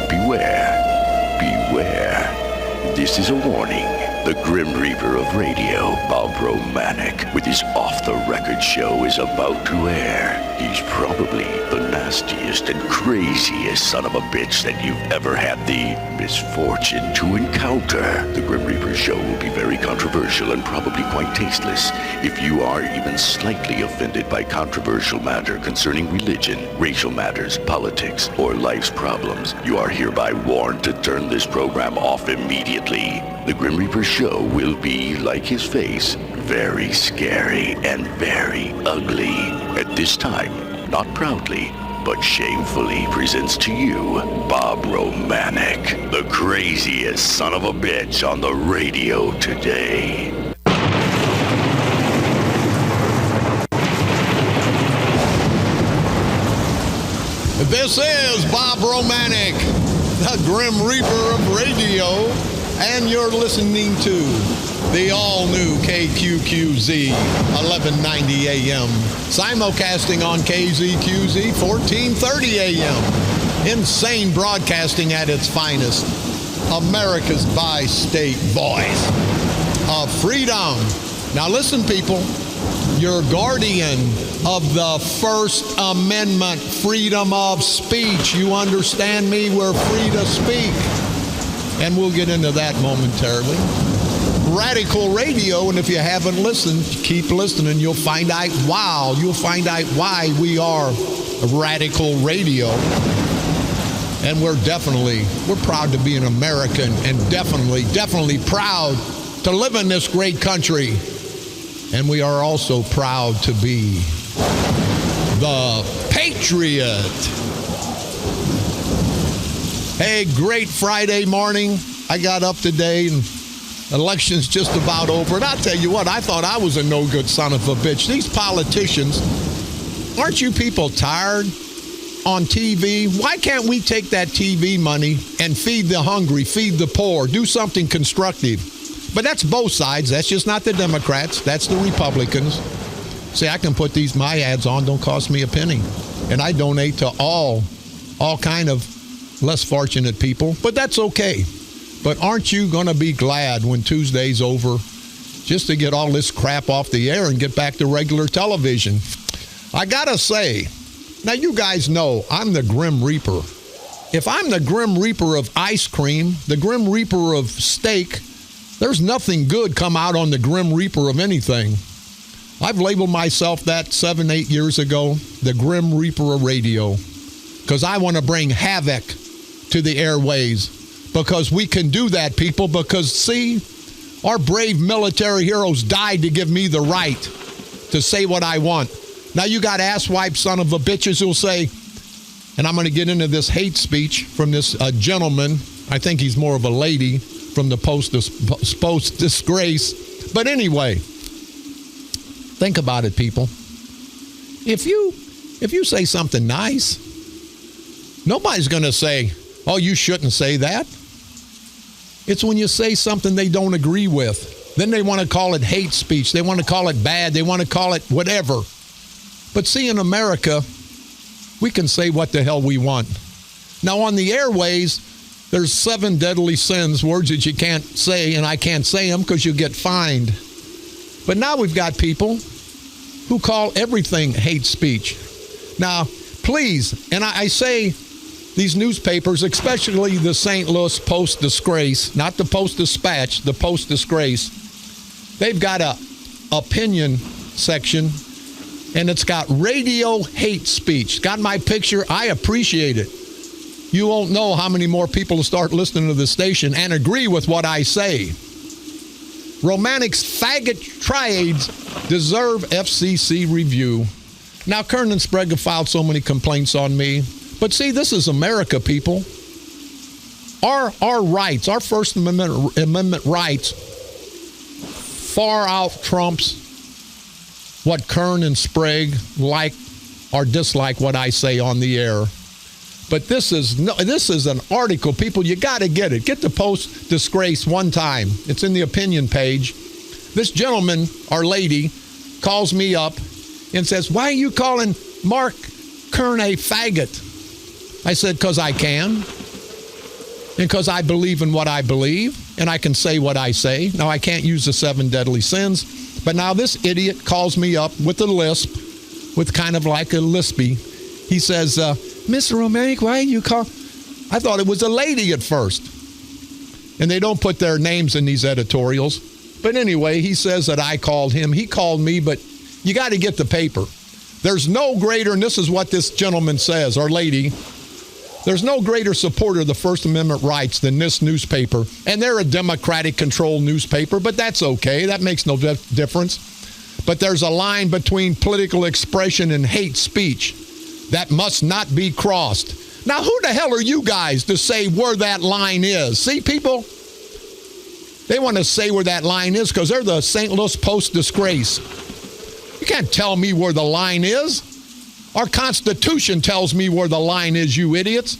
beware, beware. This is a warning. The Grim Reaper of radio, Bob Romanik, with his off-the-record show is about to air. He's probably the nastiest and craziest son of a bitch that you've ever had the misfortune to encounter. The Grim Reaper show will be very controversial and probably quite tasteless. If you are even slightly offended by controversial matter concerning religion, racial matters, politics, or life's problems, you are hereby warned to turn this program off immediately. The Grim Reaper show will be, like his face, very scary and very ugly. At this time, not proudly, but shamefully presents to you Bob Romanik, the craziest son of a bitch on the radio today. This is Bob Romanik, the Grim Reaper of radio, and you're listening to the all-new KQQZ 1190 AM, simulcasting on KZQZ 1430 AM. Insane broadcasting at its finest. America's bi-state voice of freedom. Now listen, people, your guardian of the First Amendment, freedom of speech. You understand me? We're free to speak. And we'll get into that momentarily. Radical radio, and if you haven't listened, keep listening. You'll find out why we are radical radio. And we're proud to be an American, and definitely proud to live in this great country. And we are also proud to be the Patriot. Hey, great Friday morning. I got up today and election's just about over. And I'll tell you what, I thought I was a no good son of a bitch. These politicians, aren't you people tired on TV? Why can't we take that TV money and feed the hungry, feed the poor, do something constructive? But that's both sides. That's just not the Democrats. That's the Republicans. See, I can put my ads on, don't cost me a penny. And I donate to all kind of less fortunate people, but that's okay. But aren't you going to be glad when Tuesday's over just to get all this crap off the air and get back to regular television? I got to say, now you guys know I'm the Grim Reaper. If I'm the Grim Reaper of ice cream, the Grim Reaper of steak, there's nothing good come out on the Grim Reaper of anything. I've labeled myself that 7-8 years ago, the Grim Reaper of radio, because I want to bring havoc to the airways, because we can do that, people, because, see, our brave military heroes died to give me the right to say what I want. Now you got asswipe son of a bitches who'll say, and I'm going to get into this hate speech from this gentleman, I think he's more of a lady, from the post-disgrace. But anyway, think about it, people. If you say something nice, nobody's going to say, oh, you shouldn't say that. It's when you say something they don't agree with. Then they want to call it hate speech. They want to call it bad. They want to call it whatever. But see, in America, we can say what the hell we want. Now, on the airways, there's 7 deadly sins, words that you can't say, and I can't say them because you'll get fined. But now we've got people who call everything hate speech. Now, please, and I say these newspapers, especially the St. Louis Post-Disgrace, not the Post-Dispatch, the Post-Disgrace, they've got a opinion section, and it's got radio hate speech. It's got my picture. I appreciate it. You won't know how many more people will start listening to the station and agree with what I say. Romanik's faggot trades deserve FCC review. Now, Kern and Sprague have filed so many complaints on me. But see, this is America, people. Our rights, our First Amendment rights, far out trumps what Kern and Sprague like or dislike what I say on the air. But this is an article, people. You got to get it. Get the Post-Disgrace one time. It's in the opinion page. This gentleman or lady calls me up and says, "Why are you calling Mark Kern a faggot?" I said, "Because I can." because I believe in what I believe, and I can say what I say. Now, I can't use the 7 deadly sins, but now this idiot calls me up with a lisp, with kind of like a lispy. He says, Mr. Romanik, why you call? I thought it was a lady at first. And they don't put their names in these editorials. But anyway, he says that I called him. He called me, but you got to get the paper. There's no greater, and this is what this gentleman says, or lady, there's no greater supporter of the First Amendment rights than this newspaper. And they're a Democratic-controlled newspaper, but that's okay. That makes no difference. But there's a line between political expression and hate speech that must not be crossed. Now, who the hell are you guys to say where that line is? See, people, they want to say where that line is because they're the St. Louis Post disgrace. You can't tell me where the line is. Our Constitution tells me where the line is, you idiots.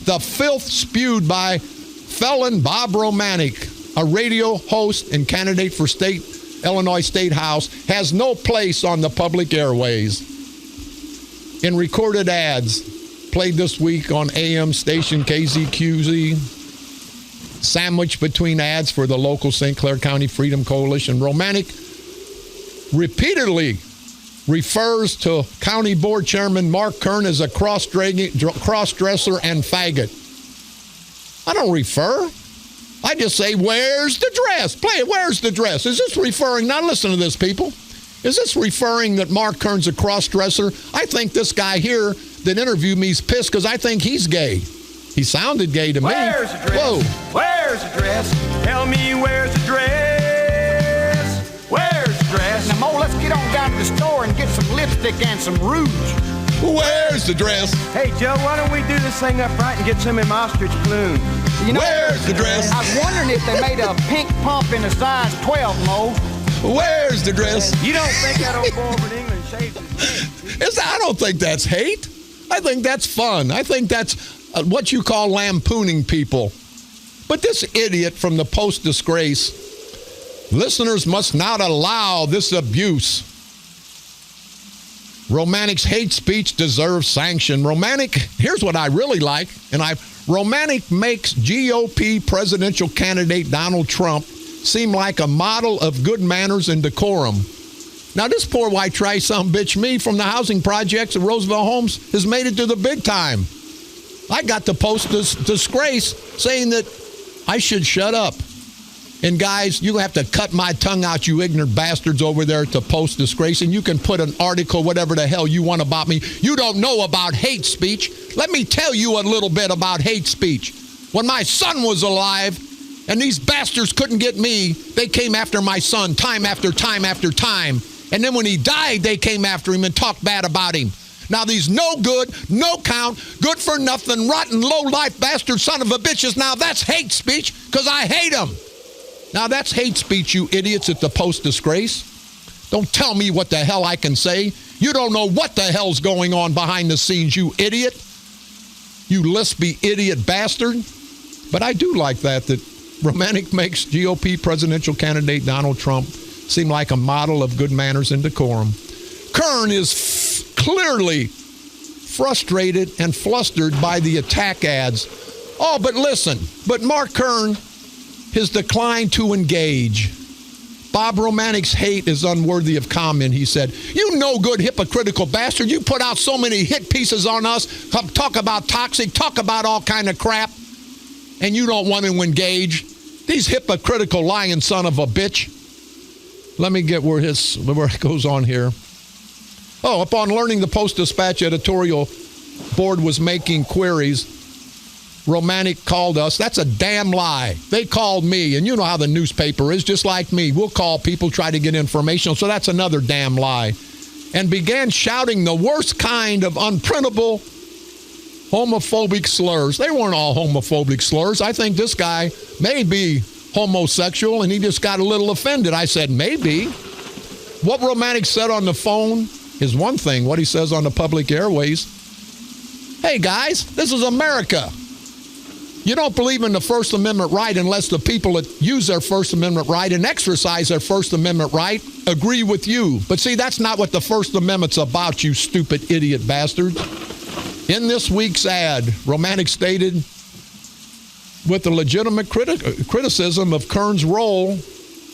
The filth spewed by felon Bob Romanik, a radio host and candidate for Illinois State House, has no place on the public airways. In recorded ads played this week on AM station KZQZ, sandwiched between ads for the local St. Clair County Freedom Coalition, Romanik repeatedly refers to County Board Chairman Mark Kern as a cross-dresser and faggot. I don't refer. I just say, where's the dress? Play it, where's the dress? Is this referring, now listen to this, people. Is this referring that Mark Kern's a cross-dresser? I think this guy here that interviewed me is pissed because I think he's gay. He sounded gay to me. Where's the dress? Whoa. Where's the dress? Tell me where's the dress? Where's the dress? Now, Mo, let's get on down to the store and get some lipstick and some rouge. Where's the dress? Hey, Joe, why don't we do this thing up right and get some in my ostrich plume? You know, Where's the dress? I was wondering if they made a pink pump in a size 12, Mo. Where's the dress? You don't think that old boy over in England shaved his legs? I don't think that's hate. I think that's fun. I think that's what you call lampooning people. But this idiot from the Post disgrace, listeners must not allow this abuse. Romanik's hate speech deserves sanction. Romanik, here's what I really like, Romanik makes GOP presidential candidate Donald Trump seem like a model of good manners and decorum. Now, this poor white trash son bitch me from the housing projects of Roosevelt Homes has made it to the big time. I got the Post disgrace saying that I should shut up. And guys, you have to cut my tongue out, you ignorant bastards over there at the Post disgrace, and you can put an article, whatever the hell you want about me. You don't know about hate speech. Let me tell you a little bit about hate speech. When my son was alive, and these bastards couldn't get me, they came after my son time after time after time. And then when he died, they came after him and talked bad about him. Now these no good, no count, good for nothing, rotten, low-life bastard son of a bitches, now that's hate speech because I hate them. Now that's hate speech, you idiots at the Post disgrace. Don't tell me what the hell I can say. You don't know what the hell's going on behind the scenes, you idiot. You lispy idiot bastard. But I do like that Romanik makes GOP presidential candidate Donald Trump seem like a model of good manners and decorum. Kern is clearly frustrated and flustered by the attack ads. Oh, but listen, Mark Kern has declined to engage. Bob Romanik's hate is unworthy of comment, he said. You no good hypocritical bastard. You put out so many hit pieces on us, talk about toxic, talk about all kind of crap, and you don't want to engage. These hypocritical lying son of a bitch. Let me get where it goes on here. Oh, upon learning the Post-Dispatch editorial board was making queries, Romanik called us. That's a damn lie. They called me, and you know how the newspaper is, just like me. We'll call people, try to get information, so that's another damn lie. And began shouting the worst kind of unprintable homophobic slurs. They weren't all homophobic slurs. I think this guy may be homosexual, and he just got a little offended. I said, maybe. What Romanik said on the phone is one thing. What he says on the public airways, hey, guys, this is America. You don't believe in the First Amendment right unless the people that use their First Amendment right and exercise their First Amendment right agree with you. But see, that's not what the First Amendment's about, you stupid idiot bastards. In this week's ad, Romanik stated, with the legitimate criticism of Kern's role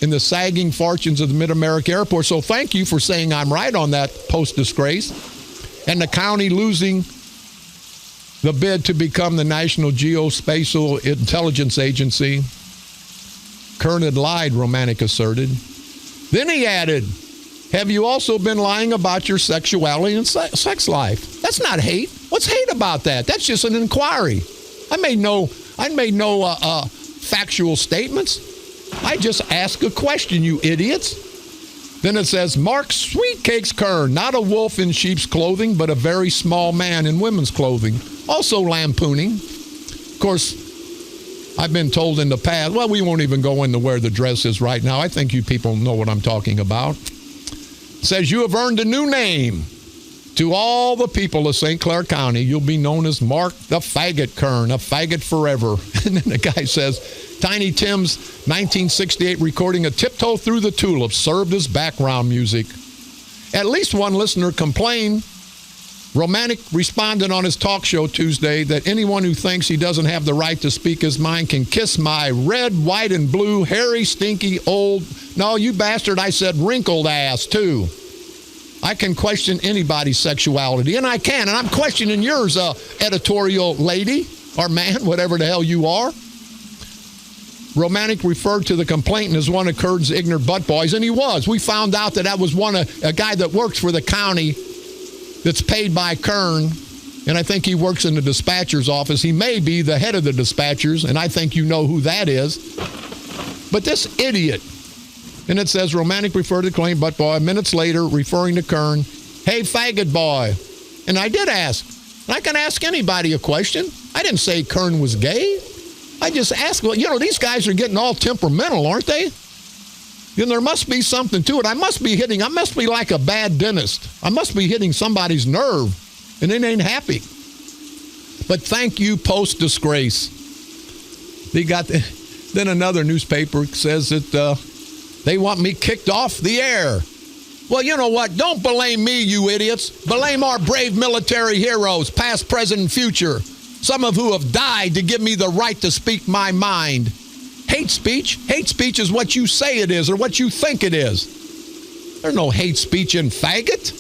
in the sagging fortunes of the Mid-America Airport. So thank you for saying I'm right on that post-disgrace. And the county losing the bid to become the National Geospatial Intelligence Agency. Kern had lied, Romanik asserted. Then he added, have you also been lying about your sexuality and sex life? That's not hate. What's hate about that? That's just an inquiry. I made no factual statements. I just asked a question, you idiots. Then it says, Mark Sweetcakes Kern, not a wolf in sheep's clothing, but a very small man in women's clothing. Also lampooning. Of course, I've been told in the past, well, we won't even go into where the dress is right now. I think you people know what I'm talking about. It says, you have earned a new name. To all the people of St. Clair County, you'll be known as Mark the Faggot Kern, a faggot forever. And then the guy says, Tiny Tim's 1968 recording of Tiptoe Through the Tulips served as background music. At least one listener complained. Romanik responded on his talk show Tuesday that anyone who thinks he doesn't have the right to speak his mind can kiss my red, white, and blue, hairy, stinky, old, no, you bastard, I said wrinkled ass, too. I can question anybody's sexuality, and I can, and I'm questioning yours, editorial lady or man, whatever the hell you are. Romanik referred to the complainant as one of Kern's ignorant butt boys, and he was. We found out that was a guy that works for the county that's paid by Kern, and I think he works in the dispatcher's office. He may be the head of the dispatchers, and I think you know who that is. But this idiot, and it says Romanik referred to the claim butt boy. Minutes later, referring to Kern, hey, faggot boy. And I did ask. And I can ask anybody a question. I didn't say Kern was gay. I just asked, well, these guys are getting all temperamental, aren't they? Then there must be something to it. I must be like a bad dentist. I must be hitting somebody's nerve, and it ain't happy. But thank you, post-disgrace. Then another newspaper says that they want me kicked off the air. Well, you know what? Don't blame me, you idiots. Blame our brave military heroes, past, present, and future, some of who have died to give me the right to speak my mind. Hate speech is what you say it is or what you think it is. There's no hate speech in faggot.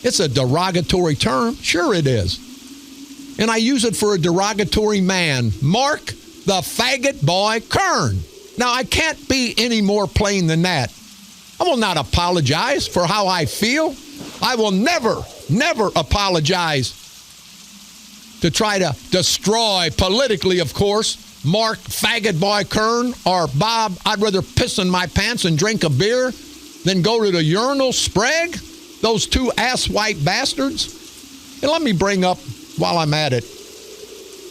It's a derogatory term. Sure it is. And I use it for a derogatory man. Mark the faggot boy Kern. Now, I can't be any more plain than that. I will not apologize for how I feel. I will never apologize to try to destroy, politically, of course, Mark Faggot Boy Kern or Bob, I'd rather piss in my pants and drink a beer than go to the urinal, Sprague, those two ass-white bastards. And let me bring up, while I'm at it,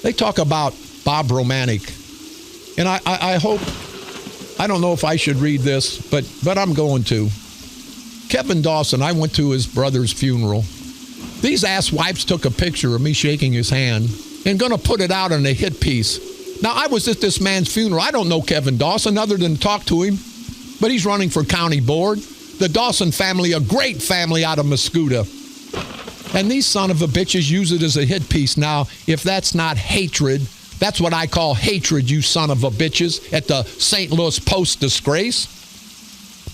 they talk about Bob Romanik. And I hope, I don't know if I should read this, but I'm going to. Kevin Dawson, I went to his brother's funeral. These asswipes took a picture of me shaking his hand and going to put it out in a hit piece. Now, I was at this man's funeral. I don't know Kevin Dawson other than talk to him, but he's running for county board. The Dawson family, a great family out of Mascoutah. And these son of a bitches use it as a hit piece. Now, if that's not hatred, that's what I call hatred, you son of a bitches, at the St. Louis Post-disgrace.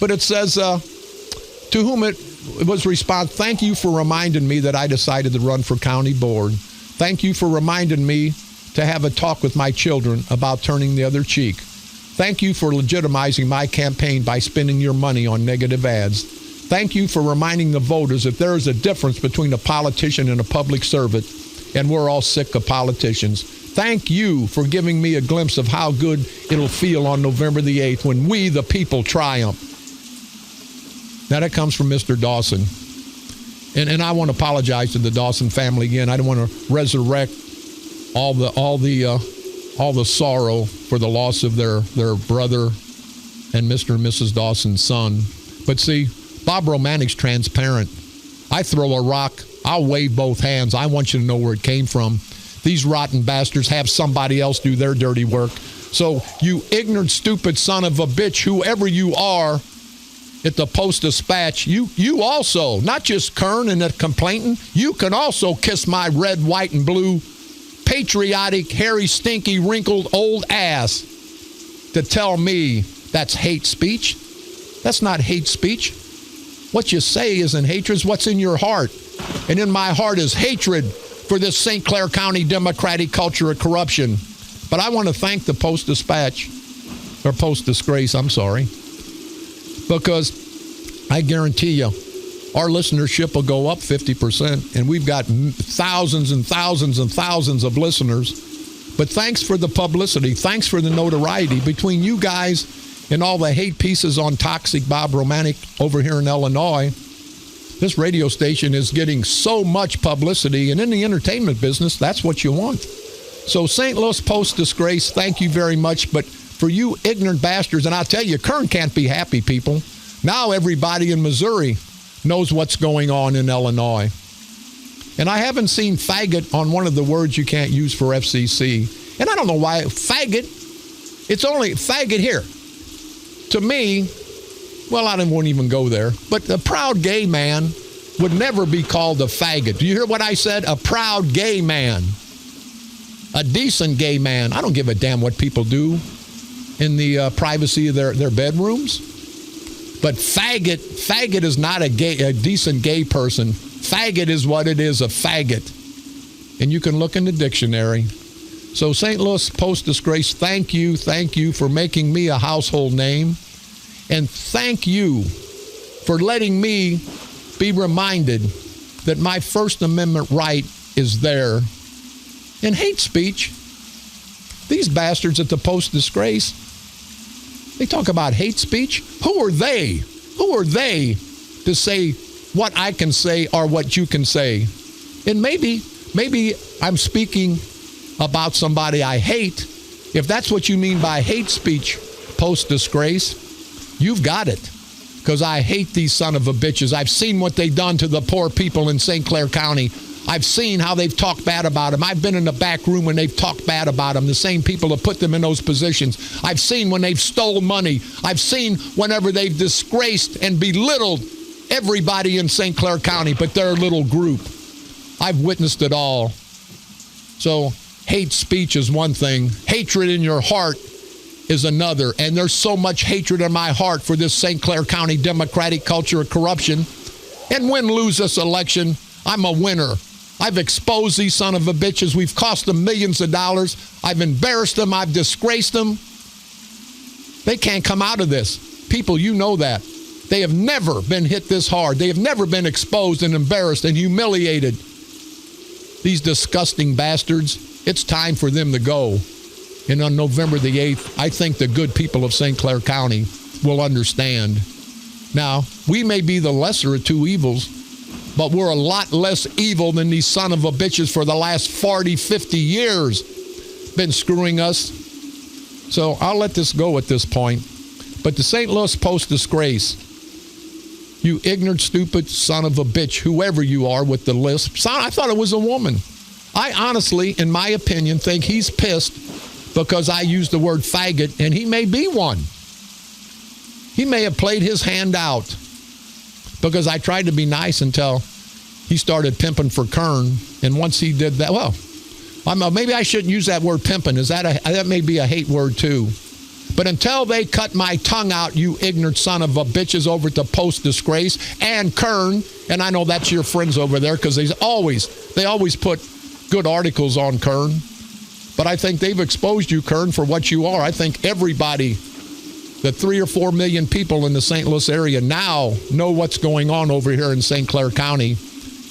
But it says, to whom it was response, thank you for reminding me that I decided to run for county board. Thank you for reminding me to have a talk with my children about turning the other cheek. Thank you for legitimizing my campaign by spending your money on negative ads. Thank you for reminding the voters that there is a difference between a politician and a public servant, and we're all sick of politicians. Thank you for giving me a glimpse of how good it'll feel on November the 8th when we, the people, triumph. Now, that comes from Mr. Dawson. And I want to apologize to the Dawson family again. I don't want to resurrect all the sorrow for the loss of their brother and Mr. and Mrs. Dawson's son. But see, Bob Romanik's transparent. I throw a rock, I'll wave both hands. I want you to know where it came from. These rotten bastards have somebody else do their dirty work. So you ignorant, stupid son of a bitch, whoever you are, at the Post-Dispatch, you also, not just Kern and the complainant, you can also kiss my red, white, and blue patriotic, hairy, stinky, wrinkled old ass to tell me that's hate speech. That's not hate speech. What you say isn't hatred, it's what's in your heart. And in my heart is hatred for this St. Clair County Democratic culture of corruption. But I want to thank the Post-Dispatch, or Post-Disgrace, I'm sorry, because I guarantee you, our listenership will go up 50%, and we've got thousands and thousands and thousands of listeners. But thanks for the publicity. Thanks for the notoriety. Between you guys and all the hate pieces on toxic Bob Romanik over here in Illinois, this radio station is getting so much publicity. And in the entertainment business, that's what you want. So St. Louis Post-Disgrace, thank you very much. But for you ignorant bastards, and I'll tell you, Kern can't be happy, people. Now everybody in Missouri knows what's going on in Illinois. And I haven't seen faggot on one of the words you can't use for FCC. And I don't know why. Faggot, it's only faggot here. To me, well, I won't even go there. But a proud gay man would never be called a faggot. Do you hear what I said? A proud gay man. A decent gay man. I don't give a damn what people do in the privacy of their bedrooms. But faggot is not a decent gay person. Faggot is what it is, a faggot. And you can look in the dictionary. So St. Louis Post-Disgrace, thank you for making me a household name. And thank you for letting me be reminded that my First Amendment right is there. And hate speech, these bastards at the Post-Disgrace, they talk about hate speech. Who are they? Who are they to say what I can say or what you can say? And maybe I'm speaking about somebody I hate. If that's what you mean by hate speech, Post-Disgrace, you've got it. Because I hate these son of a bitches. I've seen what they've done to the poor people in St. Clair County. I've seen how they've talked bad about them. I've been in the back room when they've talked bad about them. The same people have put them in those positions. I've seen when they've stolen money. I've seen whenever they've disgraced and belittled everybody in St. Clair County, but their little group. I've witnessed it all. So hate speech is one thing. Hatred in your heart is another. And there's so much hatred in my heart for this St. Clair County Democratic culture of corruption. And win, lose this election, I'm a winner. I've exposed these son of a bitches. We've cost them millions of dollars. I've embarrassed them. I've disgraced them. They can't come out of this. People, you know that. They have never been hit this hard. They have never been exposed and embarrassed and humiliated. These disgusting bastards, it's time for them to go. And on November the 8th, I think the good people of St. Clair County will understand. Now, we may be the lesser of two evils, but we're a lot less evil than these son of a bitches for the last 40, 50 years been screwing us. So I'll let this go at this point. But the St. Louis Post-Disgrace, you ignorant, stupid son of a bitch, whoever you are with the lisp. I thought it was a woman. I honestly, in my opinion, think he's pissed because I used the word faggot, and he may be one. He may have played his hand out because I tried to be nice until he started pimping for Kern. And once he did that, well, maybe I shouldn't use that word pimping. That may be a hate word too. But until they cut my tongue out, you ignorant son of a bitches over at the Post-Disgrace and Kern, and I know that's your friends over there because they always put good articles on Kern. But I think they've exposed you, Kern, for what you are. I think everybody, the 3 or 4 million people in the St. Louis area now know what's going on over here in St. Clair County.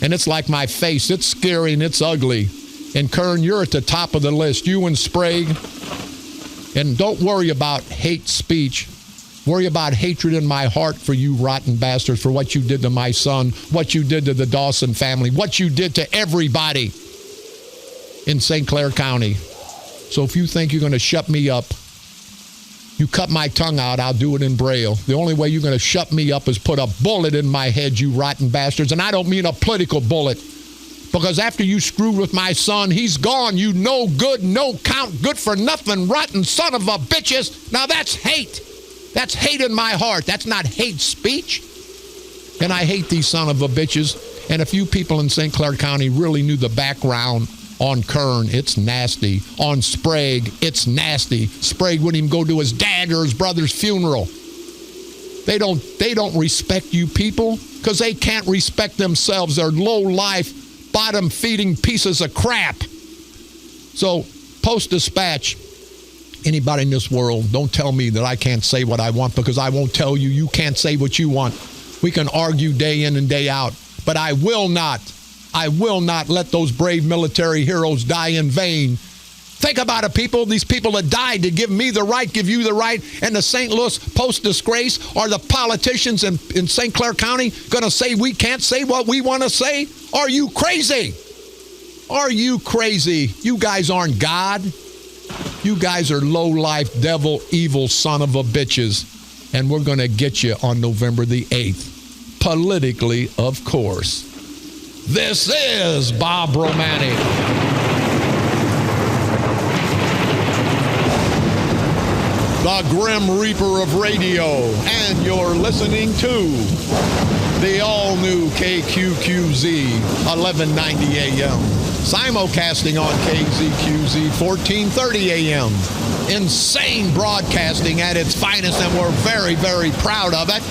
And it's like my face. It's scary and it's ugly. And Kern, you're at the top of the list. You and Sprague. And don't worry about hate speech. Worry about hatred in my heart for you rotten bastards, for what you did to my son, what you did to the Dawson family, what you did to everybody in St. Clair County. So if you think you're going to shut me up, you cut my tongue out, I'll do it in Braille. The only way you're going to shut me up is put a bullet in my head, you rotten bastards. And I don't mean a political bullet. Because after you screwed with my son, he's gone. You no good, no count, good for nothing, rotten son of a bitches. Now that's hate. That's hate in my heart. That's not hate speech. And I hate these son of a bitches. And a few people in St. Clair County really knew the background On Kern, it's nasty. On Sprague, it's nasty. Sprague wouldn't even go to his dad or his brother's funeral. They don't respect you people because they can't respect themselves. They're low-life, bottom-feeding pieces of crap. So, Post-Dispatch, anybody in this world, don't tell me that I can't say what I want because I won't tell you you can't say what you want. We can argue day in and day out, but I will not let those brave military heroes die in vain. Think about it, people. These people that died to give me the right, give you the right, and the St. Louis Post-Disgrace, are the politicians in St. Clair County going to say we can't say what we want to say? Are you crazy? Are you crazy? You guys aren't God. You guys are low-life, devil, evil son of a bitches. And we're going to get you on November the 8th. Politically, of course. This is Bob Romanik. The Grim Reaper of radio, and you're listening to the all-new KQQZ 1190 AM, simulcasting on KZQZ 1430 AM. Insane broadcasting at its finest, and we're very, very proud of it.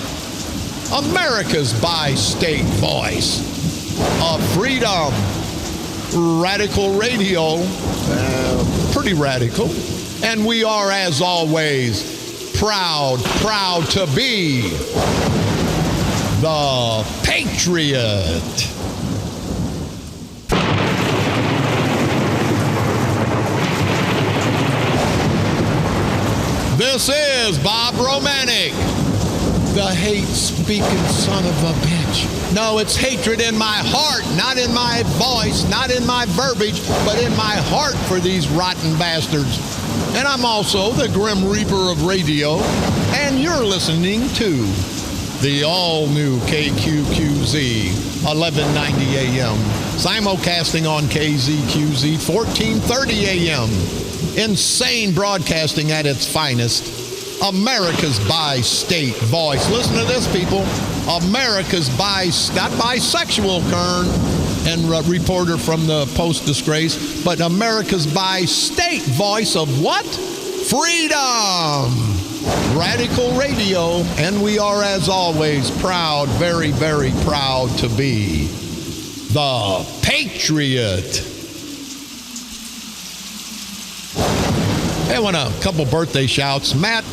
America's bi-state voice of freedom. Radical radio, pretty radical. And we are, as always, proud to be the Patriot. This is Bob Romanik, the hate-speaking son of a bitch. No, it's hatred in my heart, not in my voice, not in my verbiage, but in my heart for these rotten bastards. And I'm also the Grim Reaper of radio, and you're listening to the all-new KQQZ 1190 AM, simulcasting on KZQZ 1430 AM. Insane broadcasting at its finest. America's bi-state voice. Listen to this, people. America's not bisexual, Kern, and reporter from the Post-Disgrace, but America's bi-state voice of what? Freedom! Radical radio, and we are, as always, proud, very, very proud to be the Patriot. Hey, I want a couple birthday shouts. Matt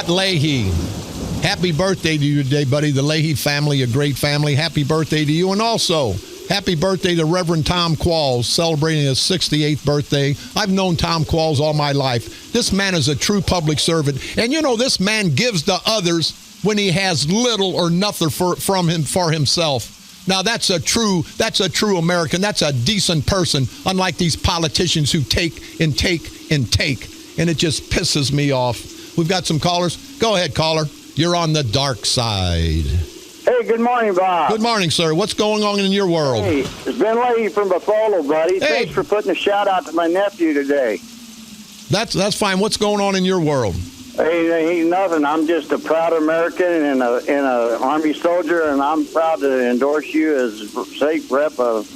Leahy. Happy birthday to you today, buddy. The Leahy family, a great family. Happy birthday to you. And also, happy birthday to Reverend Tom Qualls, celebrating his 68th birthday. I've known Tom Qualls all my life. This man is a true public servant. And you know, this man gives to others when he has little or nothing for himself. Now, that's a true American. That's a decent person, unlike these politicians who take and take and take. And it just pisses me off. We've got some callers. Go ahead, caller. You're on the dark side. Hey, good morning, Bob. Good morning, sir. What's going on in your world? Hey, it's Ben Leahy from Buffalo, buddy. Hey. Thanks for putting a shout out to my nephew today. That's fine. What's going on in your world? Hey, ain't nothing. I'm just a proud American and a Army soldier, and I'm proud to endorse you as state rep of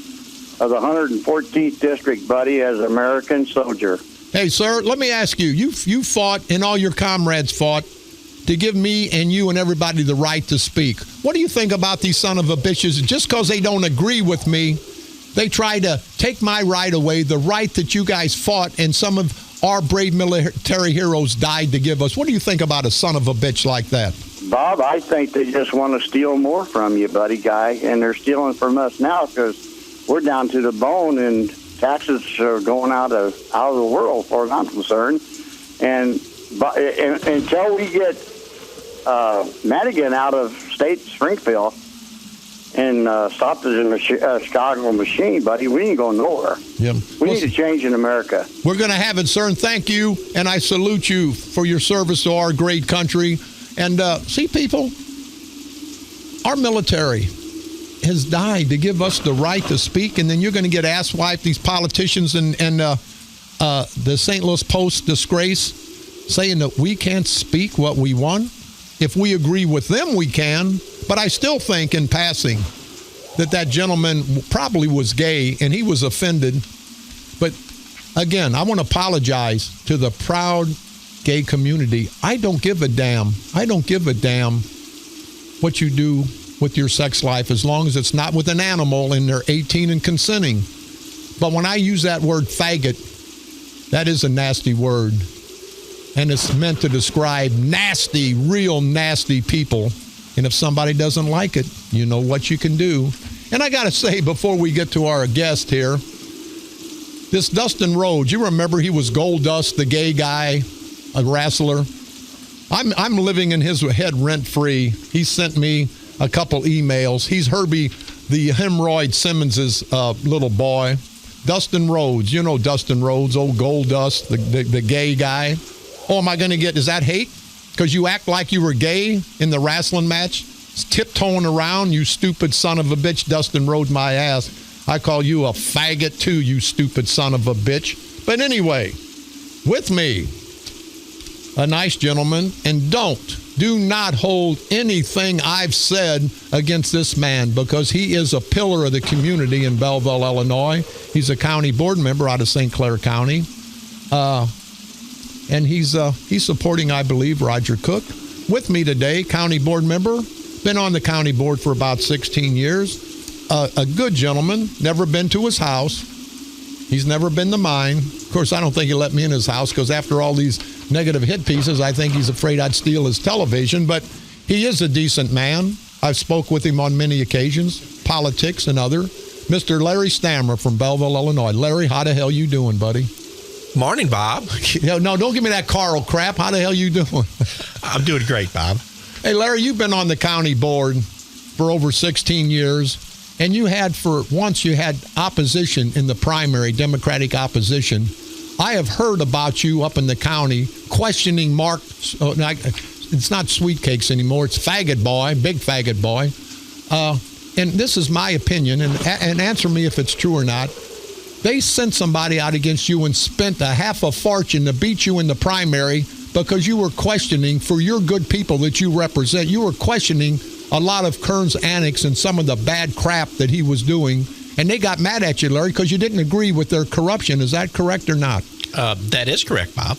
the 114th District, buddy, as an American soldier. Hey, sir, let me ask you. You fought, and all your comrades fought, to give me and you and everybody the right to speak. What do you think about these son of a bitches? Just because they don't agree with me, they try to take my right away, the right that you guys fought and some of our brave military heroes died to give us. What do you think about a son of a bitch like that? Bob, I think they just want to steal more from you, buddy guy, and they're stealing from us now because we're down to the bone and taxes are going out of the world, as far as I'm concerned. And until we get Madigan out of state Springfield and stop the Chicago machine, buddy, we ain't going nowhere. Yeah. We need to change in America. We're going to have it, sir, and thank you, and I salute you for your service to our great country. And see, people, our military has died to give us the right to speak, and then you're going to get asswiped, these politicians and the St. Louis Post disgrace, saying that we can't speak what we want. If we agree with them, we can. But I still think, in passing, that gentleman probably was gay, and he was offended. But again, I want to apologize to the proud gay community. I don't give a damn. I don't give a damn what you do with your sex life as long as it's not with an animal and they're 18 and consenting. But when I use that word faggot, that is a nasty word. And it's meant to describe nasty, real nasty people. And if somebody doesn't like it, you know what you can do. And I got to say, before we get to our guest here, this Dustin Rhodes, you remember he was Gold Dust, the gay guy, a wrestler? I'm living in his head rent-free. He sent me a couple emails. He's Herbie, the hemorrhoid Simmons's little boy. Dustin Rhodes, you know Dustin Rhodes, old Gold Dust, the gay guy. Oh, am I going to get, is that hate? Because you act like you were gay in the wrestling match? Tiptoeing around, you stupid son of a bitch, Dustin Rhodes, my ass. I call you a faggot too, you stupid son of a bitch. But anyway, with me, a nice gentleman, and do not hold anything I've said against this man, because he is a pillar of the community in Belleville, Illinois. He's a county board member out of St. Clair County. And he's supporting, I believe, Roger Cook. With me today, county board member, been on the county board for about 16 years. A good gentleman, never been to his house. He's never been to mine. Of course, I don't think he'll let me in his house, because after all these negative hit pieces, I think he's afraid I'd steal his television. But he is a decent man. I've spoke with him on many occasions, politics and other. Mr. Larry Stammer from Belleville, Illinois. Larry, how the hell you doing, buddy? Morning, Bob. No, don't give me that Carl crap. How the hell you doing? I'm doing great, Bob. Hey, Larry, you've been on the county board for over 16 years, and you had opposition in the primary, Democratic opposition. I have heard about you up in the county questioning Mark. It's not Sweet Cakes anymore. It's Faggot Boy, Big Faggot Boy. And this is my opinion, and answer me if it's true or not. They sent somebody out against you and spent a half a fortune to beat you in the primary because you were questioning, for your good people that you represent, you were questioning a lot of Kern's annex and some of the bad crap that he was doing. And they got mad at you, Larry, because you didn't agree with their corruption. Is that correct or not? That is correct, Bob.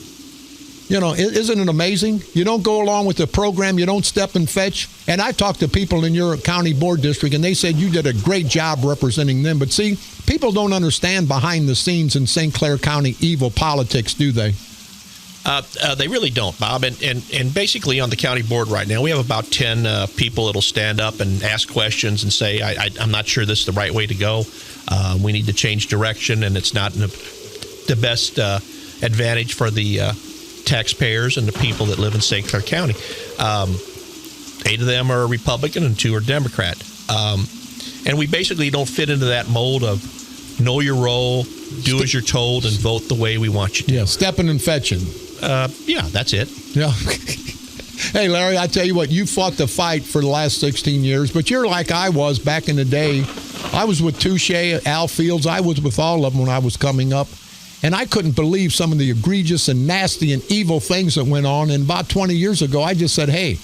You know, isn't it amazing? You don't go along with the program. You don't step and fetch. And I talked to people in your county board district, and they said you did a great job representing them. But see, people don't understand behind the scenes in St. Clair County evil politics, do they? They really don't, Bob. And basically on the county board right now, we have about 10 people that'll stand up and ask questions and say, I'm not sure this is the right way to go. We need to change direction, and it's not the best advantage for the taxpayers and the people that live in St. Clair County. 8 of them are Republican and 2 are Democrat. And we basically don't fit into that mold of know your role, do as you're told, and vote the way we want you to. Yeah, stepping and fetching. Yeah, that's it. Yeah. Hey, Larry, I tell you what, you fought the fight for the last 16 years, but you're like I was back in the day. I was with Touche, Al Fields. I was with all of them when I was coming up. And I couldn't believe some of the egregious and nasty and evil things that went on. And about 20 years ago, I just said, hey,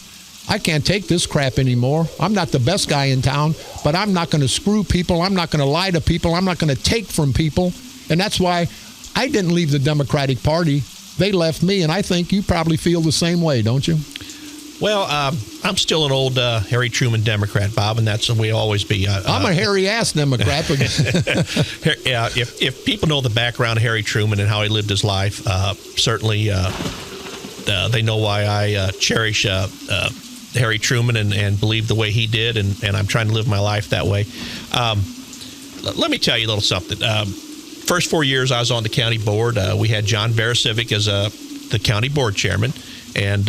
I can't take this crap anymore. I'm not the best guy in town, but I'm not going to screw people. I'm not going to lie to people. I'm not going to take from people. And that's why I didn't leave the Democratic Party. They left me, and I think you probably feel the same way, don't you? Well, I'm still an old Harry Truman Democrat, Bob, and that's the way I'll always be. I'm a hairy-ass Democrat. Yeah, if people know the background of Harry Truman and how he lived his life, certainly they know why I cherish Harry Truman and believe the way he did, and I'm trying to live my life that way. Let me tell you a little something. First 4 years I was on the county board, we had John Barasivic as the county board chairman, and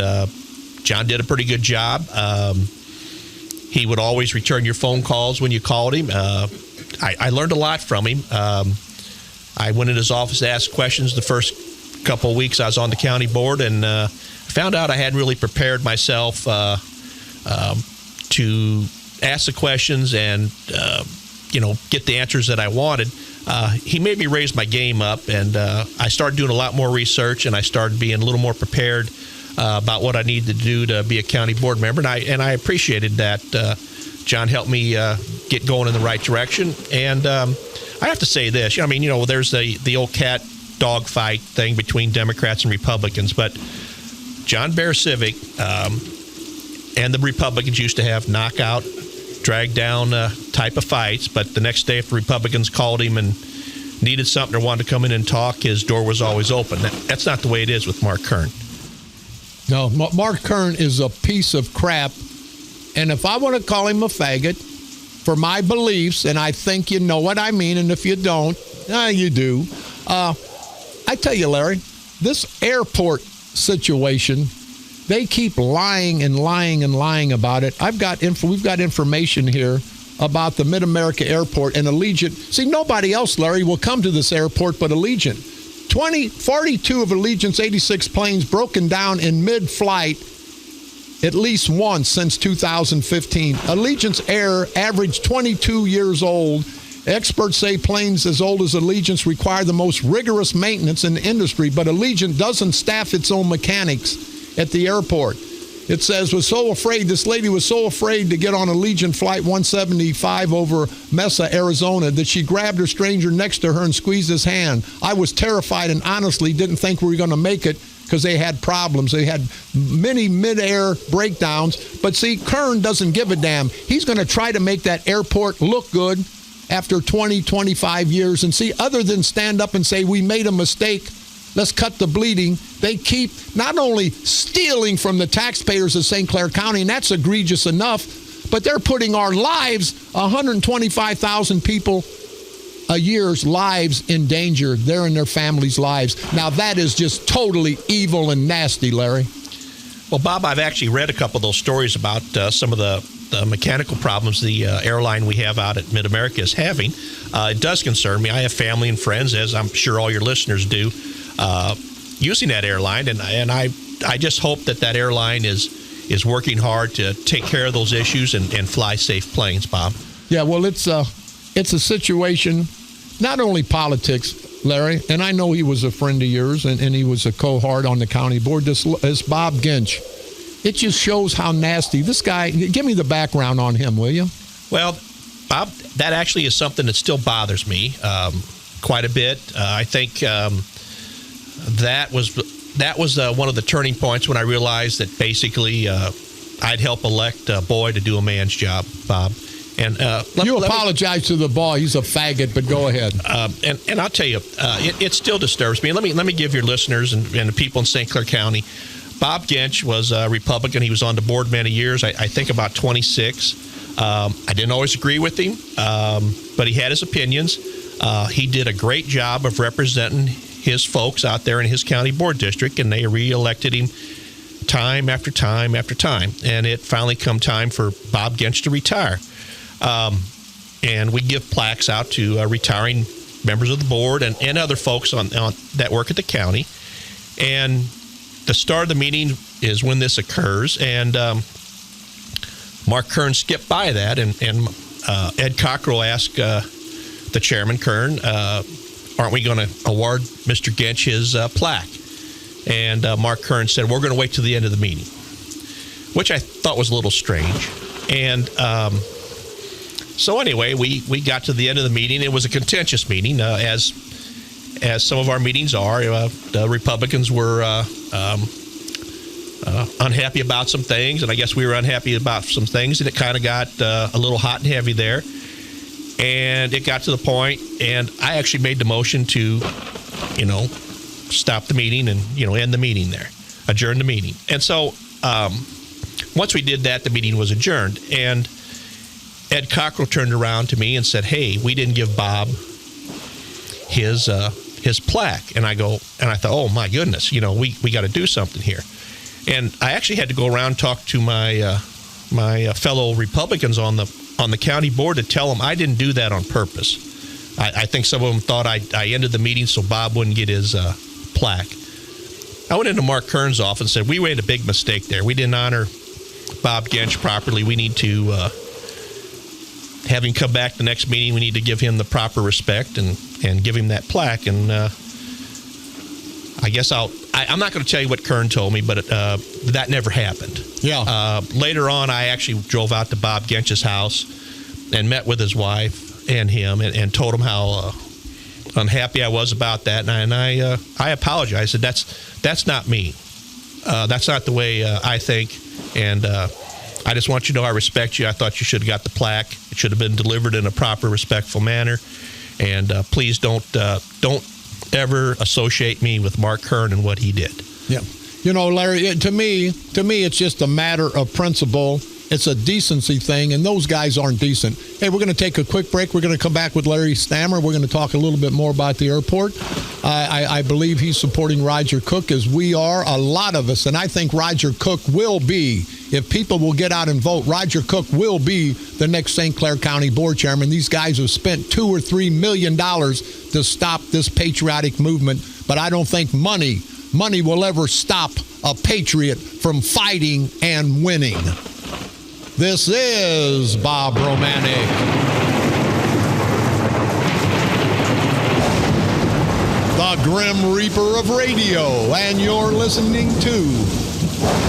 John did a pretty good job. He would always return your phone calls when you called him. I learned a lot from him. I went in his office to ask questions the first couple of weeks I was on the county board, and found out I hadn't really prepared myself to ask the questions and get the answers that I wanted. He made me raise my game up, and I started doing a lot more research, and I started being a little more prepared about what I needed to do to be a county board member, and I appreciated that. John helped me get going in the right direction, and I have to say this. There's the old cat dogfight thing between Democrats and Republicans. But John Bear Civic and the Republicans used to have knockout, drag down type of fights. But the next day, if the Republicans called him and needed something or wanted to come in and talk, his door was always open. That's not the way it is with Mark Kern. No, Mark Kern is a piece of crap. And if I want to call him a faggot for my beliefs, and I think you know what I mean, and if you don't, you do. I tell you, Larry, this airport situation, they keep lying and lying and lying about it. We've got information here about the Mid-America Airport and Allegiant. See, nobody else, Larry, will come to this airport but Allegiant. 42 of Allegiant's 86 planes broken down in mid-flight at least once since 2015. Allegiant's Air averaged 22 years old. Experts say planes as old as Allegiant's require the most rigorous maintenance in the industry, but Allegiant doesn't staff its own mechanics at the airport. It says, this lady was so afraid to get on Allegiant Flight 175 over Mesa, Arizona, that she grabbed her stranger next to her and squeezed his hand. I was terrified and honestly didn't think we were going to make it because they had problems. They had many mid-air breakdowns. But see, Kern doesn't give a damn. He's going to try to make that airport look good after 20, 25 years. And see, other than stand up and say, we made a mistake, let's cut the bleeding, they keep not only stealing from the taxpayers of St. Clair County, and that's egregious enough, but they're putting our lives, 125,000 people a year's lives in danger. They're in their families' lives. Now, that is just totally evil and nasty, Larry. Well, Bob, I've actually read a couple of those stories about some of the mechanical problems the airline we have out at Mid-America is having. It does concern me. I have family and friends, as I'm sure all your listeners do, using that airline, and I just hope that airline is working hard to take care of those issues and fly safe planes, Bob. Yeah, well, it's a situation, not only politics, Larry, and I know he was a friend of yours and he was a cohort on the county board. This Bob Ginch. It just shows how nasty this guy. Give me the background on him, will you? Well, Bob, that actually is something that still bothers me quite a bit. I think that was one of the turning points when I realized that basically I'd help elect a boy to do a man's job, Bob. And you apologize to the boy. He's a faggot, but go ahead. And I'll tell you, it still disturbs me. Let me give your listeners and the people in St. Clair County. Bob Ginch was a Republican. He was on the board many years. I think about 26. I didn't always agree with him, but he had his opinions. He did a great job of representing his folks out there in his county board district, and they reelected him time after time after time. And it finally come time for Bob Ginch to retire. And we give plaques out to retiring members of the board and other folks on that work at the county. And the start of the meeting is when this occurs, and Mark Kern skipped by that, and Ed Cockrell asked the chairman, Kern, aren't we going to award Mr. Ginch his plaque? And Mark Kern said, we're going to wait till the end of the meeting, which I thought was a little strange. And so anyway, we got to the end of the meeting. It was a contentious meeting, as some of our meetings are. The Republicans were unhappy about some things, and I guess we were unhappy about some things, and it kind of got a little hot and heavy there. And it got to the point, and I actually made the motion to, stop the meeting and, end the meeting there, adjourn the meeting. And so once we did that, the meeting was adjourned. And Ed Cockrell turned around to me and said, hey, we didn't give Bob his plaque. And I thought, oh my goodness, we got to do something here. And I actually had to go around and talk to my fellow Republicans on the county board to tell them I didn't do that on purpose. I think some of them thought I ended the meeting so Bob wouldn't get his plaque. I went into Mark Kern's office and said, we made a big mistake there. We didn't honor Bob Ginch properly. We need to have him come back the next meeting. We need to give him the proper respect and give him that plaque. And I guess I'm not going to tell you what Kern told me, but that never happened. Yeah. Later on, I actually drove out to Bob Ginch's house and met with his wife and him and told him how unhappy I was about that, and I apologize. I said that's not me. That's not the way I think, and I just want you to know I respect you. I thought you should have got the plaque. It should have been delivered in a proper, respectful manner, and please don't ever associate me with Mark Kern and what he did. Yeah. You know, Larry, to me, it's just a matter of principle. It's a decency thing, and those guys aren't decent. Hey, we're going to take a quick break. We're going to come back with Larry Stammer. We're going to talk a little bit more about the airport. I believe he's supporting Roger Cook, as we are, a lot of us. And I think Roger Cook will be, if people will get out and vote, Roger Cook will be the next St. Clair County board chairman. These guys have spent $2 or $3 million to stop this patriotic movement, but I don't think money will ever stop a patriot from fighting and winning. This is Bob Romanik. The Grim Reaper of radio, and you're listening to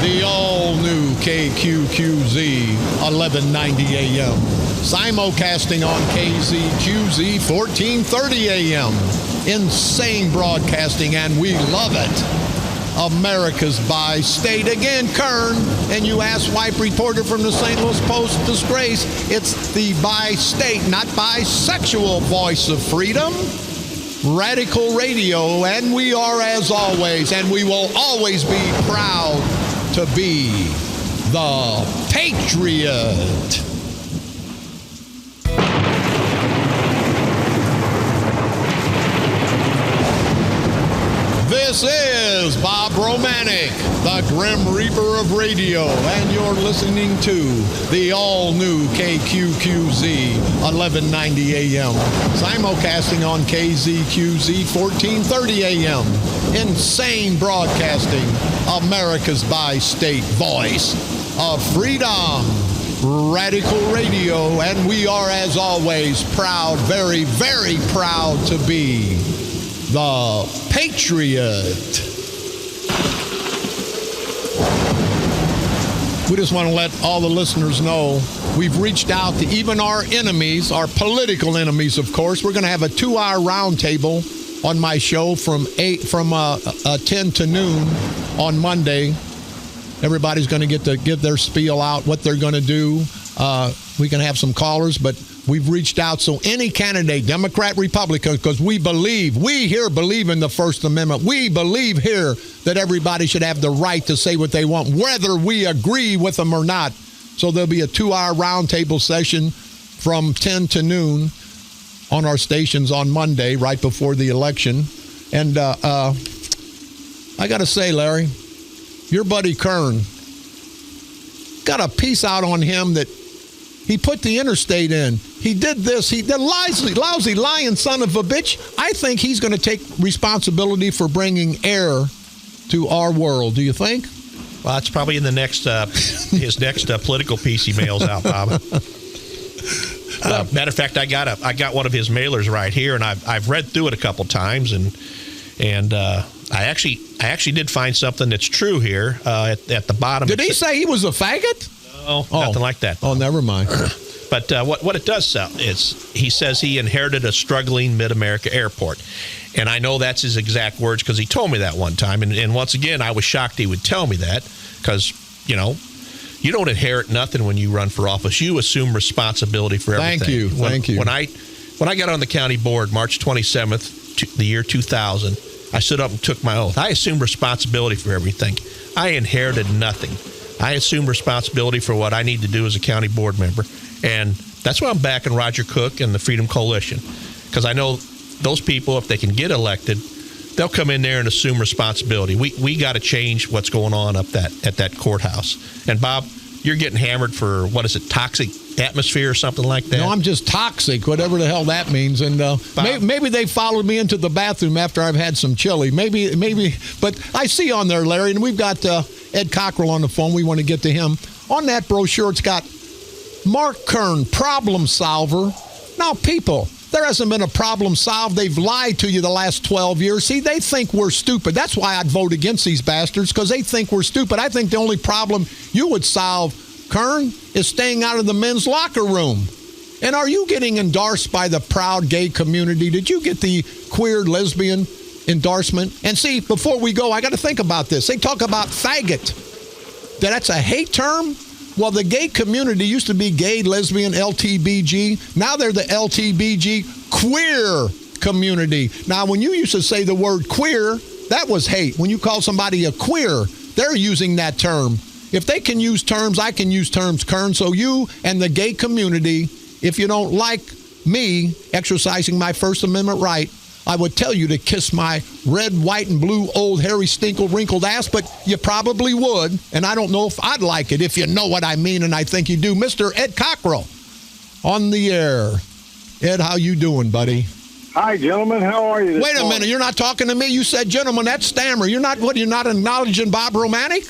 the all-new KQQZ 1190 AM, simulcasting on KZQZ 1430 AM. Insane broadcasting, and we love it. America's by-state. Again, Kern, and you asswipe reporter from the St. Louis Post disgrace. It's the by-state, not bisexual voice of freedom. Radical Radio, and we are, as always, and we will always be proud to be the Patriot. This is Bob Romanik, the Grim Reaper of radio, and you're listening to the all-new KQQZ 1190 AM, simulcasting on KZQZ 1430 AM. Insane broadcasting, America's by-state voice of freedom. Radical Radio, and we are, as always, proud, very, very proud to be the Patriot. We just want to let all the listeners know we've reached out to even our enemies, our political enemies, of course. We're going to have a 2-hour roundtable on my show from 10 to noon on Monday. Everybody's going to get to give their spiel out, what they're going to do. We can have some callers, but we've reached out. So any candidate, Democrat, Republican, because we here believe in the First Amendment. We believe here that everybody should have the right to say what they want, whether we agree with them or not. So there'll be a 2-hour roundtable session from 10 to noon on our stations on Monday, right before the election. And I got to say, Larry, your buddy Kern, got a piece out on him that he put the interstate in. He did this. The lousy lying son of a bitch. I think he's going to take responsibility for bringing air to our world. Do you think? Well, that's probably in the next his next political piece he mails out, Bob. Matter of fact, I got one of his mailers right here, and I've read through it a couple times, and I actually did find something that's true here at the bottom. Did he say he was a faggot? No, nothing like that. Oh, never mind. But what it does sell is he says he inherited a struggling Mid-America airport. And I know that's his exact words because he told me that one time. And once again, I was shocked he would tell me that because, you don't inherit nothing when you run for office. You assume responsibility for everything. Thank you. When I got on the county board March 27th, the year 2000, I stood up and took my oath. I assumed responsibility for everything. I inherited nothing. I assume responsibility for what I need to do as a county board member. And that's why I'm backing Roger Cook and the Freedom Coalition. Because I know those people, if they can get elected, they'll come in there and assume responsibility. We got to change what's going on at that courthouse. And Bob, you're getting hammered for, what is it, toxic atmosphere or something like that? No, I'm just toxic, whatever the hell that means. And maybe they followed me into the bathroom after I've had some chili. Maybe. But I see on there, Larry, and we've got Ed Cockrell on the phone. We want to get to him. On that brochure, it's got Mark Kern, problem solver. Now, people, there hasn't been a problem solved. They've lied to you the last 12 years. See, they think we're stupid. That's why I'd vote against these bastards, because they think we're stupid. I think the only problem you would solve, Kern, is staying out of the men's locker room. And are you getting endorsed by the proud gay community? Did you get the queer lesbian endorsement? And see, before we go, I got to think about this. They talk about faggot. That's a hate term? Well, the gay community used to be gay, lesbian, LTBG. Now they're the LTBG queer community. Now, when you used to say the word queer, that was hate. When you call somebody a queer, they're using that term. If they can use terms, I can use terms, Kern. So you and the gay community, if you don't like me exercising my First Amendment right, I would tell you to kiss my red, white, and blue old hairy, stinkled, wrinkled ass, but you probably would, and I don't know if I'd like it, if you know what I mean, and I think you do. Mr. Ed Cockrell on the air. Ed, how you doing, buddy? Hi, gentlemen. How are you? Wait a minute. You're not talking to me. You said gentlemen. That's Stammer. You're not acknowledging Bob Romanik?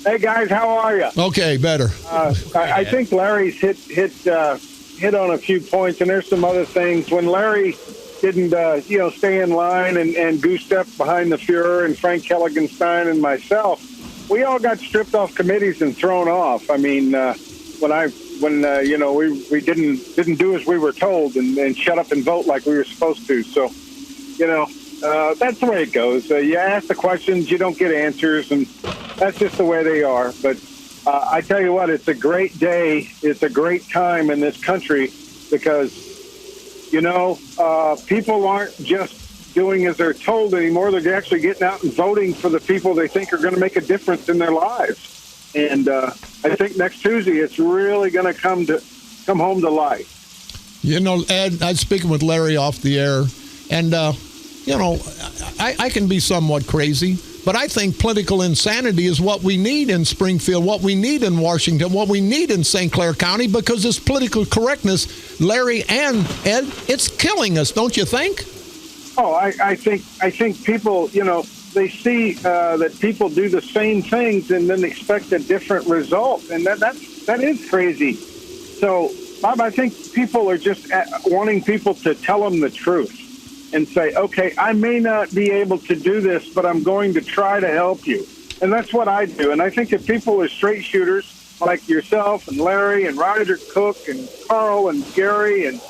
Hey, guys. How are you? Okay, better. I think Larry's hit on a few points, and there's some other things. When Larry didn't, stay in line and goose-step behind the Fuhrer and Frank Kelligenstein and myself, we all got stripped off committees and thrown off. I mean, when we didn't do as we were told and shut up and vote like we were supposed to. So, that's the way it goes. You ask the questions, you don't get answers, and that's just the way they are. But I tell you what, it's a great day. It's a great time in this country because, people aren't just doing as they're told anymore. They're actually getting out and voting for the people they think are going to make a difference in their lives. And I think next Tuesday it's really going to come home to life. Ed, I was speaking with Larry off the air, and, I can be somewhat crazy, but I think political insanity is what we need in Springfield, what we need in Washington, what we need in St. Clair County, because this political correctness, Larry and Ed, it's killing us, don't you think? Oh, I think people, they see that people do the same things and then expect a different result, and that is crazy. So, Bob, I think people are just wanting people to tell them the truth and say, okay, I may not be able to do this, but I'm going to try to help you. And that's what I do. And I think if people are straight shooters like yourself and Larry and Ryder Cook and Carl and Gary and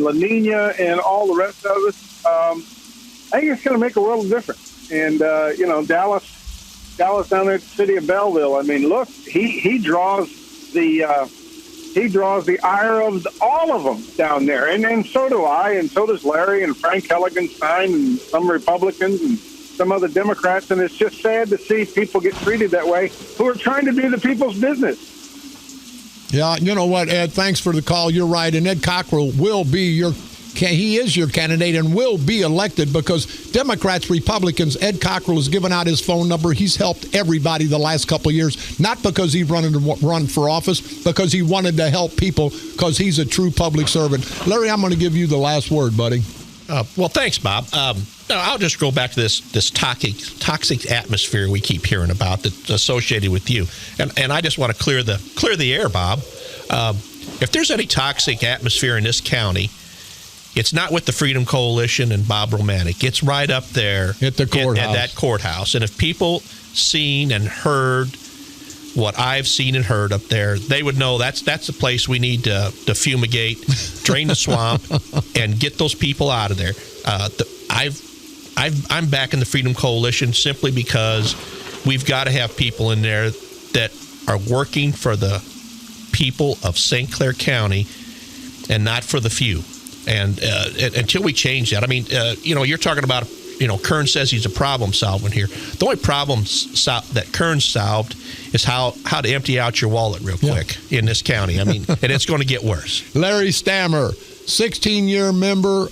La Nina and all the rest of us, I think it's going to make a world of difference. And, Dallas down there at the city of Belleville, I mean, look, he draws the ire of all of them down there. And so do I, and so does Larry and Frank Kelligenstein and some Republicans and some other Democrats. And it's just sad to see people get treated that way who are trying to do the people's business. Yeah, you know what, Ed, thanks for the call. You're right. And Ed Cockrell will be he is your candidate and will be elected because Democrats, Republicans, Ed Cockrell has given out his phone number. He's helped everybody the last couple of years, not because he run for office, because he wanted to help people because he's a true public servant. Larry, I'm going to give you the last word, buddy. Well, thanks, Bob. I'll just go back to this toxic atmosphere we keep hearing about that's associated with you. And I just want to clear the air, Bob. If there's any toxic atmosphere in this county, it's not with the Freedom Coalition and Bob Romanik. It's right up there at the courthouse. At that courthouse. And if people seen and heard what I've seen and heard up there, they would know that's the place we need to fumigate, drain the swamp, and get those people out of there. I'm backing the Freedom Coalition simply because we've got to have people in there that are working for the people of St. Clair County and not for the few. And until we change that, I mean, you're talking about, Kern says he's a problem solver here. The only problem that Kern solved is how to empty out your wallet real quick in this county. I mean, and it's going to get worse. Larry Stammer, 16-year member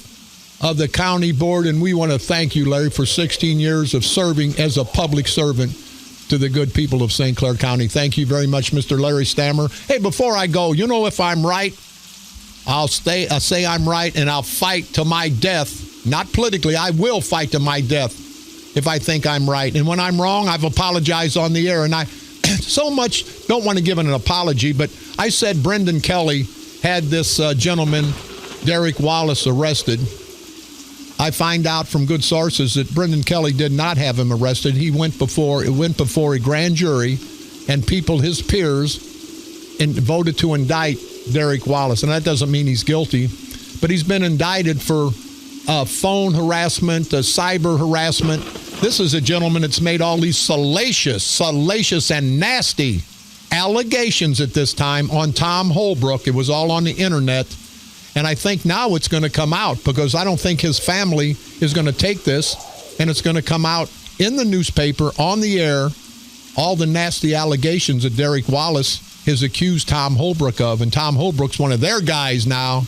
of the county board, and we want to thank you, Larry, for 16 years of serving as a public servant to the good people of St. Clair County. Thank you very much, Mr. Larry Stammer. Hey, before I go, if I'm right, I'll say I'm right, and I'll fight to my death. Not politically. I will fight to my death if I think I'm right. And when I'm wrong, I've apologized on the air. And I so much don't want to give an apology, but I said Brendan Kelly had this gentleman, Derek Wallace, arrested. I find out from good sources that Brendan Kelly did not have him arrested. It went before a grand jury, and people, his peers, voted to indict Derek Wallace. And that doesn't mean he's guilty, but he's been indicted for phone harassment, cyber harassment. This is a gentleman that's made all these salacious and nasty allegations at this time on Tom Holbrook. It was all on the internet. And I think now it's going to come out, because I don't think his family is going to take this, and it's going to come out in the newspaper, on the air, all the nasty allegations that Derek Wallace has accused Tom Holbrook of. And Tom Holbrook's one of their guys now.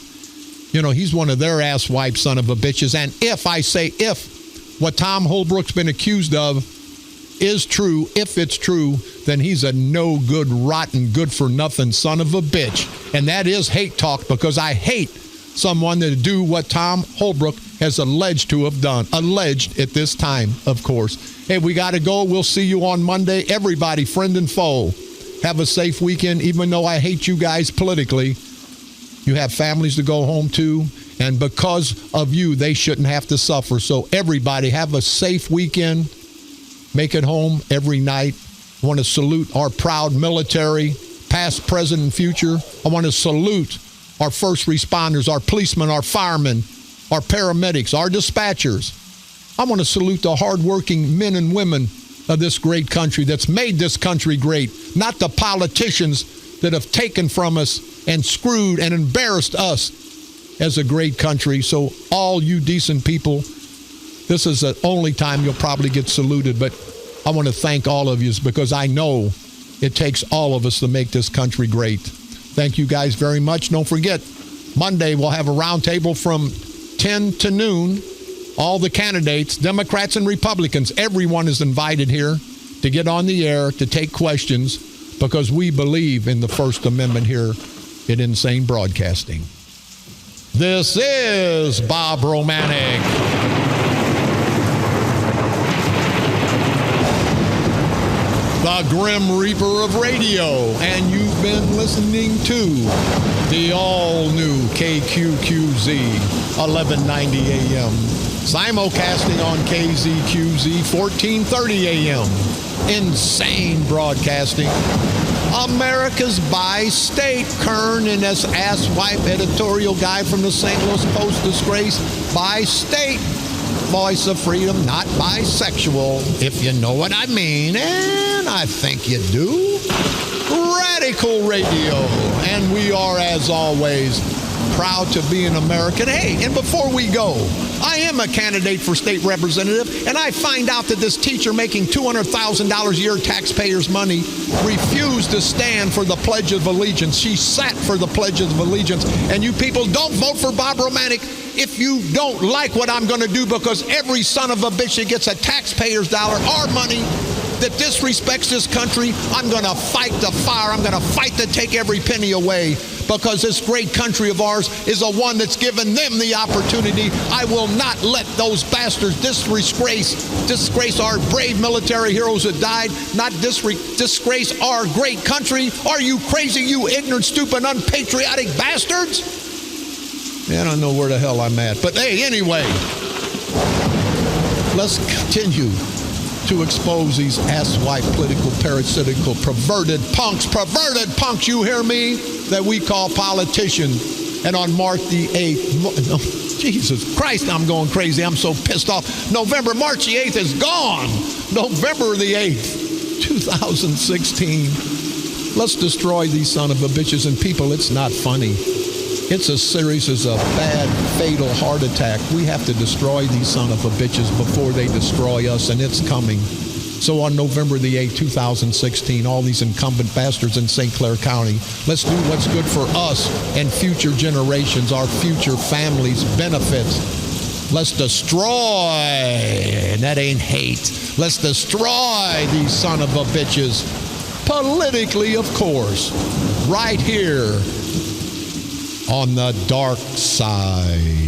You know, he's one of their asswipe son of a bitches. And if what Tom Holbrook's been accused of is true, if it's true, then he's a no good, rotten, good for nothing son of a bitch. And that is hate talk, because I hate someone that do what Tom Holbrook has alleged to have done. Alleged at this time, of course. Hey, we got to go. We'll see you on Monday. Everybody, friend and foe, have a safe weekend. Even though I hate you guys politically, you have families to go home to. And because of you, they shouldn't have to suffer. So everybody, have a safe weekend. Make it home every night. I want to salute our proud military, past, present, and future. I want to salute our first responders, our policemen, our firemen, our paramedics, our dispatchers. I want to salute the hardworking men and women of this great country that's made this country great, not the politicians that have taken from us and screwed and embarrassed us as a great country. So all you decent people, this is the only time you'll probably get saluted, but I want to thank all of you, because I know it takes all of us to make this country great. Thank you guys very much. Don't forget, Monday we'll have a roundtable from 10 to noon. All the candidates, Democrats and Republicans, everyone is invited here to get on the air, to take questions, because we believe in the First Amendment here at Insane Broadcasting. This is Bob Romanik. The Grim Reaper of radio, and you've been listening to the all-new KQQZ 1190 AM, simulcasting on KZQZ 1430 AM. Insane Broadcasting, America's bi-state. Kern and this asswipe editorial guy from the St. Louis Post disgrace, bi-state. Voice of freedom, not bisexual, if you know what I mean, and I think you do. Radical Radio, and we are, as always, proud to be an American. Hey, and before we go, I am a candidate for state representative, and I find out that this teacher making $200,000 a year taxpayers' money refused to stand for the Pledge of Allegiance. She sat for the Pledge of Allegiance, and you people don't vote for Bob Romanik if you don't like what I'm going to do, because every son of a bitch that gets a taxpayer's dollar, our money, that disrespects this country, I'm going to fight the fire. I'm going to fight to take every penny away, because this great country of ours is the one that's given them the opportunity. I will not let those bastards disgrace our brave military heroes that died, not disgrace our great country. Are you crazy, you ignorant, stupid, unpatriotic bastards? I don't know where the hell I'm at. But hey, anyway, let's continue to expose these asswipe, political, parasitical, perverted punks, you hear me, that we call politicians. And on March the 8th, Jesus Christ, I'm going crazy. I'm so pissed off. March the 8th is gone. November the 8th, 2016. Let's destroy these son of a bitches. And people, it's not funny. It's as serious as a bad, fatal heart attack. We have to destroy these son of a bitches before they destroy us, and it's coming. So on November the 8th, 2016, all these incumbent bastards in St. Clair County, let's do what's good for us and future generations, our future families' benefits. Let's destroy, and that ain't hate. Let's destroy these son of a bitches. Politically, of course, right here on the dark side.